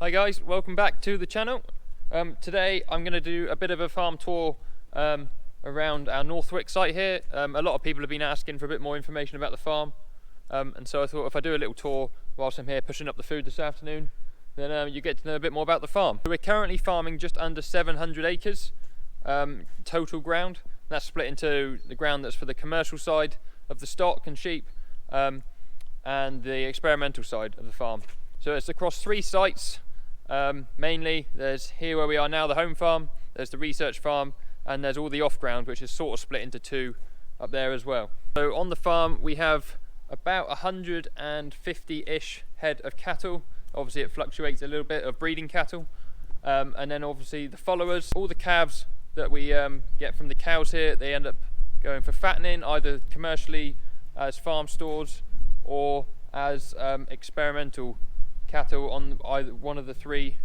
Hi guys, welcome back to the channel. Today I'm going to do a bit of a farm tour around our North Wyke site here. A lot of people have been asking for a bit more information about the farm, and so I thought if I do a little tour whilst I'm here pushing up the food this afternoon, then you get to know a bit more about the farm. So we're currently farming just under 700 acres total ground. That's split into the ground that's for the commercial side of the stock and sheep, and the experimental side of the farm. So it's across 3 sites. Mainly there's here where we are now, the home farm, there's the research farm, and there's all the off ground, which is sort of split into 2 up there as well. So on the farm we have about 150-ish head of cattle. Obviously it fluctuates a little bit, of breeding cattle, and then obviously the followers, all the calves that we get from the cows here, they end up going for fattening, either commercially as farm stores or as experimental cattle on either one of the 3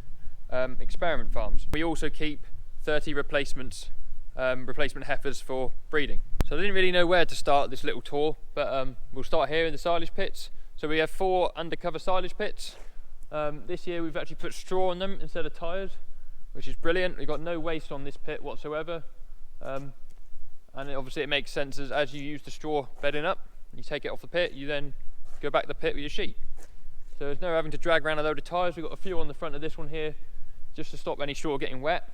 experiment farms. We also keep 30 replacement heifers for breeding. So I didn't really know where to start this little tour, but we'll start here in the silage pits. So we have 4 undercover silage pits. This year we've actually put straw on them instead of tyres, which is brilliant. We've got no waste on this pit whatsoever, and obviously it makes sense as you use the straw bedding up, you take it off the pit, you then go back to the pit with your sheep. So there's no having to drag around a load of tyres. We've got a few on the front of this one here just to stop any straw getting wet.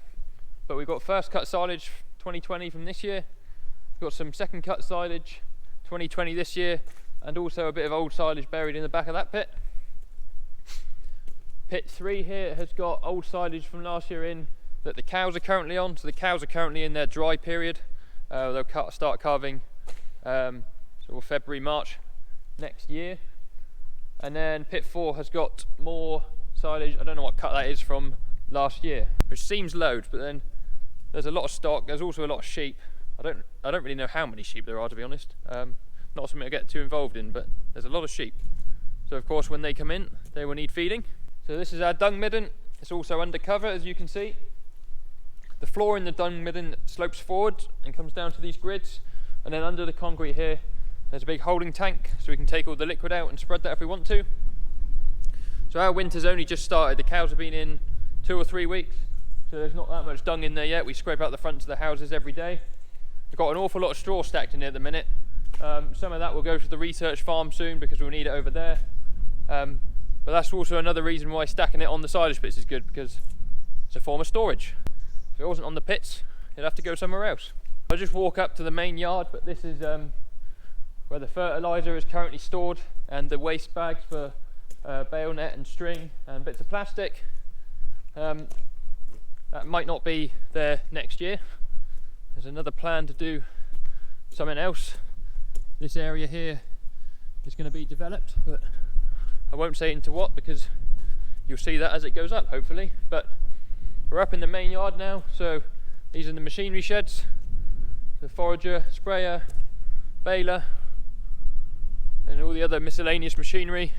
But we've got first cut silage 2020 from this year. We've got some second cut silage 2020 this year, and also a bit of old silage buried in the back of that pit. Pit 3 here has got old silage from last year in that the cows are currently on. So the cows are currently in their dry period. They'll start calving sort of February, March next year. And then pit 4 has got more silage. I don't know what cut that is from last year, which seems loads, but then there's a lot of stock. There's also a lot of sheep. I don't really know how many sheep there are, to be honest. Not something I get too involved in, but there's a lot of sheep. So of course when they come in, they will need feeding. So this is our dung midden. It's also undercover, as you can see. The floor in the dung midden slopes forward and comes down to these grids, and then under the concrete here there's a big holding tank, so we can take all the liquid out and spread that if we want to. So our winter's only just started. The cows have been in 2 or 3 weeks, so there's not that much dung in there yet. We scrape out the fronts of the houses every day. We've got an awful lot of straw stacked in here at the minute. Some of that will go to the research farm soon because we'll need it over there. But that's also another reason why stacking it on the silage pits is good, because it's a form of storage. If it wasn't on the pits, it'd have to go somewhere else. I'll just walk up to the main yard, but this is where the fertiliser is currently stored, and the waste bags for bale net and string and bits of plastic. That might not be there next year. There's another plan to do something else. This area here is going to be developed, but I won't say into what, because you'll see that as it goes up, hopefully. But we're up in the main yard now, so these are the machinery sheds, the forager, sprayer, baler, and all the other miscellaneous machinery,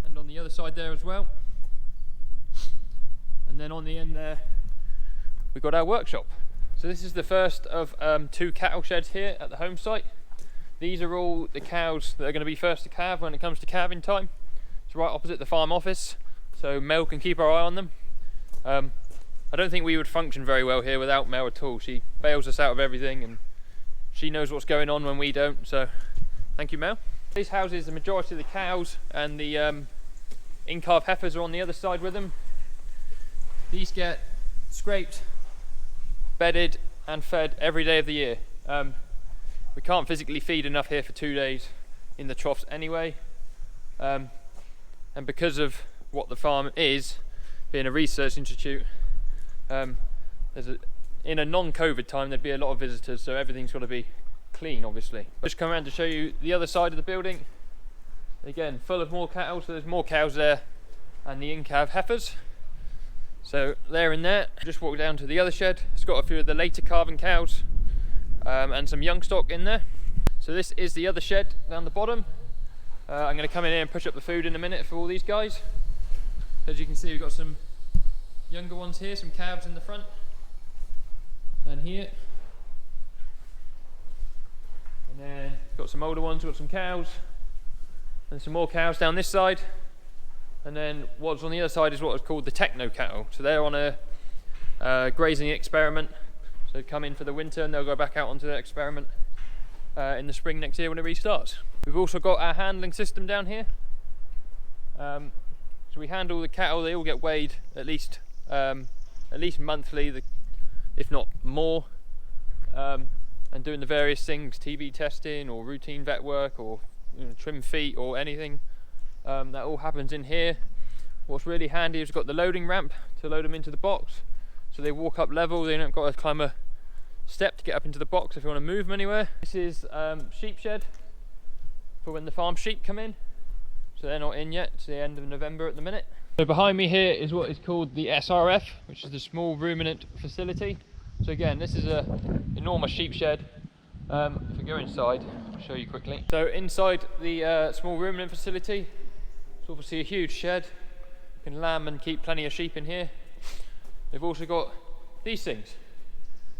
and on the other side there as well. And then on the end there we've got our workshop. So this is the first of 2 cattle sheds here at the home site. These are all the cows that are going to be first to calve when it comes to calving time. It's right opposite the farm office, so Mel can keep her eye on them. I don't think we would function very well here without Mel at all. She bails us out of everything, and she knows what's going on when we don't, so thank you, Mel. These houses, the majority of the cows and the in-calf heifers are on the other side with them. These get scraped, bedded and fed every day of the year. We can't physically feed enough here for 2 days in the troughs anyway, and because of what the farm is, being a research institute, in a non-COVID time there'd be a lot of visitors, so everything's got to be clean, obviously. I'll just come around to show you the other side of the building. Again, full of more cattle, so there's more cows there, and the in-calf heifers. So they're in there. Just walk down to the other shed. It's got a few of the later calving cows, and some young stock in there. So this is the other shed down the bottom. I'm going to come in here and push up the food in a minute for all these guys. As you can see, we've got some younger ones here, some calves in the front, and here. And then got some older ones, got some cows, and some more cows down this side. and then what's on the other side is what is called the techno cattle. So they're on a grazing experiment. So they come in for the winter and they'll go back out onto that experiment in the spring next year when it restarts. We've also got our handling system down here. So we handle the cattle. They all get weighed at least monthly, if not more, and doing the various things, TB testing or routine vet work or trim feet or anything. That all happens in here. What's really handy is we've got the loading ramp to load them into the box, so they walk up level. They don't got to climb a step to get up into the box if you want to move them anywhere. This is sheep shed for when the farm sheep come in, so they're not in yet. It's the end of November at the minute. So behind me here is what is called the SRF, which is the small ruminant facility. So again, this is an enormous sheep shed. If we go inside, I'll show you quickly. So inside the small ruminant facility, it's obviously a huge shed. You can lamb and keep plenty of sheep in here. They've also got these things.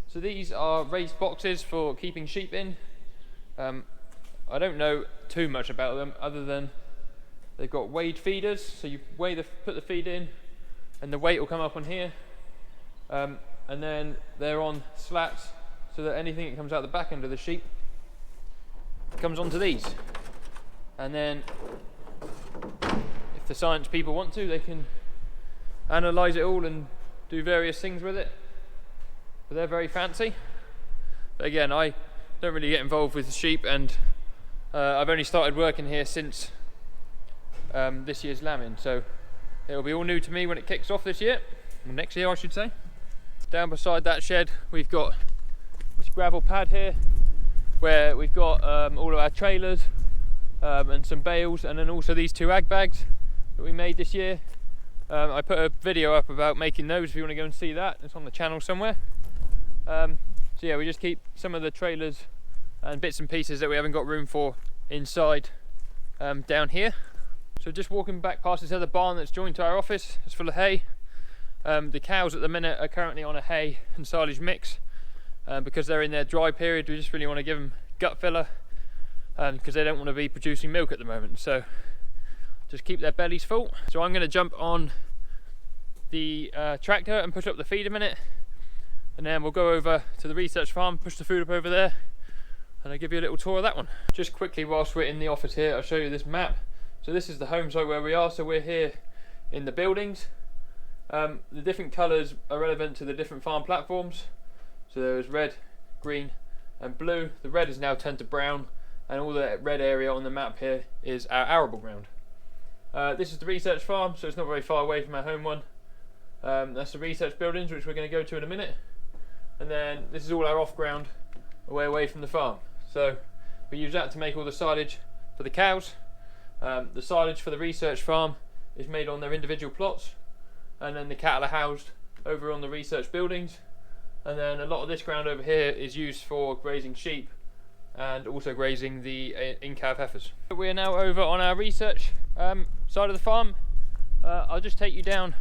So these are raised boxes for keeping sheep in. I don't know too much about them other than they've got weighed feeders. So you put the feed in, and the weight will come up on here. And then they're on slats, so that anything that comes out the back end of the sheep comes onto these. And then if the science people want to, they can analyse it all and do various things with it. But they're very fancy. But again, I don't really get involved with the sheep, and I've only started working here since this year's lambing, so it'll be all new to me when it kicks off this year, or next year I should say. Down beside that shed we've got this gravel pad here where we've got all of our trailers and some bales, and then also these 2 ag bags that we made this year. I put a video up about making those if you want to go and see that. It's on the channel somewhere. So yeah, we just keep some of the trailers and bits and pieces that we haven't got room for inside down here. So just walking back past this other barn that's joined to our office, it's full of hay. The cows at the minute are currently on a hay and silage mix because they're in their dry period. We just really want to give them gut filler because they don't want to be producing milk at the moment, so just keep their bellies full. So I'm going to jump on the tractor and push up the feed a minute, and then we'll go over to the research farm, push the food up over there, and I'll give you a little tour of that one. Just quickly, whilst we're in the office here, I'll show you this map. So this is the home site where we are. So we're here in the buildings. The different colours are relevant to the different farm platforms. So there's red, green and blue. The red is now turned to brown, and all the red area on the map here is our arable ground. This is the research farm, so it's not very far away from our home one. That's the research buildings, which we're going to go to in a minute. And then this is all our off ground away from the farm. So we use that to make all the silage for the cows. The silage for the research farm is made on their individual plots, and then the cattle are housed over on the research buildings, and then a lot of this ground over here is used for grazing sheep and also grazing the in-calf heifers. We're now over on our research side of the farm. I'll just take you down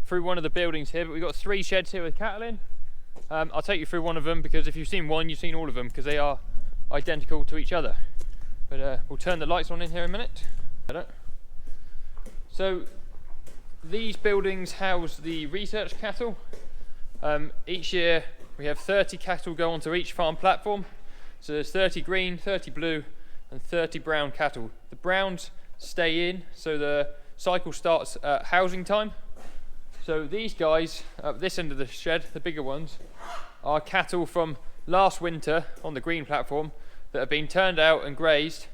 through one of the buildings here, but we've got 3 sheds here with cattle in. I'll take you through one of them because if you've seen one, you've seen all of them because they are identical to each other. But we'll turn the lights on in here in a minute. So these buildings house the research cattle. Each year we have 30 cattle go onto each farm platform. So there's 30 green, 30 blue and 30 brown cattle. The browns stay in, so the cycle starts at housing time. So these guys up this end of the shed, the bigger ones, are cattle from last winter on the green platform that have been turned out and grazed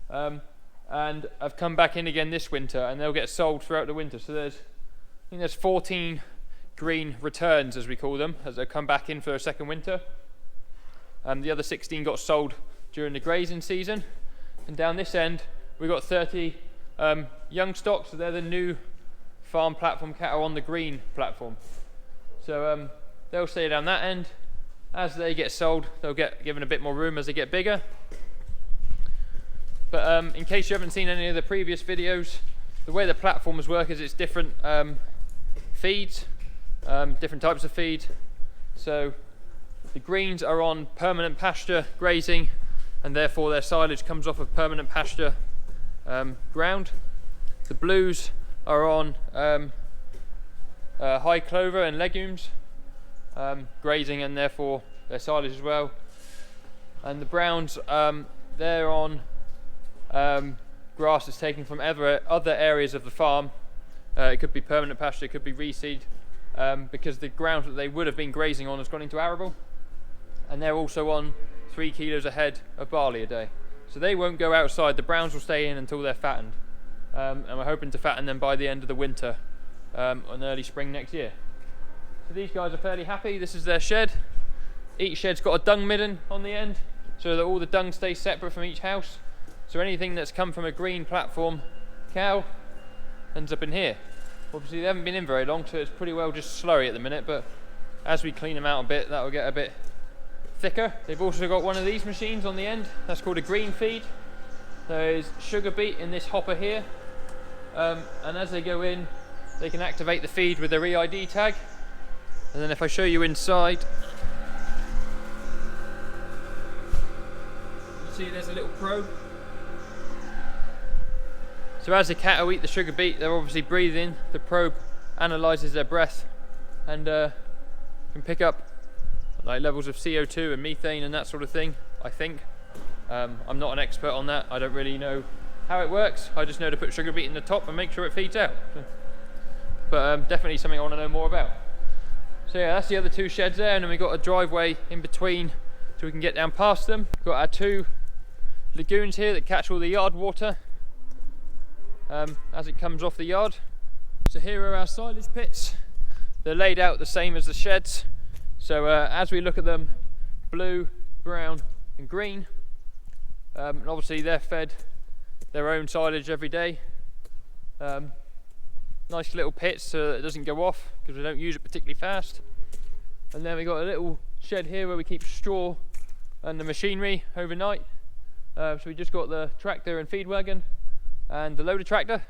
and have come back in again this winter, and they'll get sold throughout the winter. So I think there's 14 green returns, as we call them, as they come back in for a second winter. The other 16 got sold during the grazing season. And down this end we've got 30 young stocks, so they're the new farm platform cattle on the green platform. So they'll stay down that end. As they get sold, they'll get given a bit more room as they get bigger. But in case you haven't seen any of the previous videos, the way the platforms work is it's different feeds, different types of feed. So the greens are on permanent pasture grazing, and therefore their silage comes off of permanent pasture ground. The blues are on high clover and legumes, grazing, and therefore their silage as well. And the browns, they're on grass that's taken from other areas of the farm. It could be permanent pasture, it could be reseed, because the ground that they would have been grazing on has gone into arable. And they're also on 3 kilos a head of barley a day. So they won't go outside, the browns will stay in until they're fattened. And we're hoping to fatten them by the end of the winter, and early spring next year. So these guys are fairly happy. This is their shed. Each shed's got a dung midden on the end, so that all the dung stays separate from each house. So anything that's come from a green platform cow ends up in here. Obviously they haven't been in very long, so it's pretty well just slurry at the minute, but as we clean them out a bit, that will get a bit thicker. They've also got one of these machines on the end, that's called a green feed. There's sugar beet in this hopper here, and as they go in, they can activate the feed with their EID tag. And then if I show you inside, you see there's a little probe. So as the cattle eat the sugar beet, they're obviously breathing. The probe analyses their breath and can pick up like levels of CO2 and methane and that sort of thing, I think. I'm not an expert on that. I don't really know how it works. I just know to put sugar beet in the top and make sure it feeds out. But definitely something I want to know more about. So yeah, that's the other 2 sheds there, and then we've got a driveway in between so we can get down past them. We've got our 2 lagoons here that catch all the yard water as it comes off the yard. So here are our silage pits. They're laid out the same as the sheds. So as we look at them, blue, brown and green, and obviously they're fed their own silage every day. Nice little pits so that it doesn't go off because we don't use it particularly fast. And then we got a little shed here where we keep straw and the machinery overnight. So we just got the tractor and feed wagon and the loader tractor,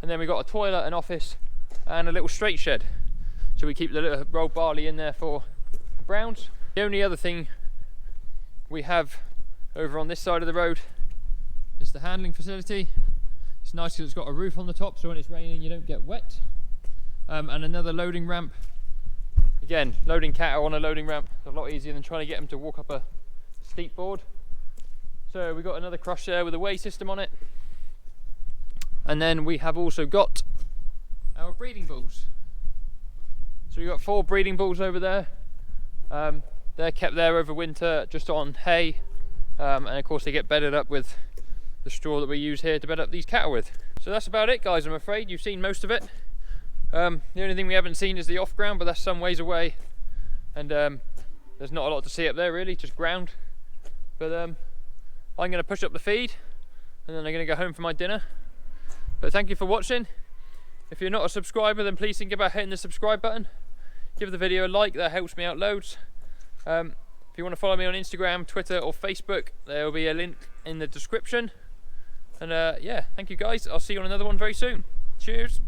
and then we got a toilet, an office and a little straight shed, so we keep the little rolled barley in there for the browns. The only other thing we have over on this side of the road is the handling facility. It's nice because it's got a roof on the top, so when it's raining you don't get wet, and another loading ramp. Again, loading cattle on a loading ramp is a lot easier than trying to get them to walk up a steep board. So we've got another crush there with a weigh system on it. And then we have also got our breeding bulls. So we've got 4 breeding bulls over there. They're kept there over winter just on hay, and of course they get bedded up with the straw that we use here to bed up these cattle with. So that's about it, guys. I'm afraid you've seen most of it. The only thing we haven't seen is the off ground, but that's some ways away, and there's not a lot to see up there really, just ground. But I'm going to push up the feed and then I'm going to go home for my dinner. But thank you for watching. If you're not a subscriber, then please think about hitting the subscribe button. Give the video a like, that helps me out loads. If you want to follow me on Instagram, Twitter or Facebook, there will be a link in the description. And yeah, thank you guys. I'll see you on another one very soon. Cheers.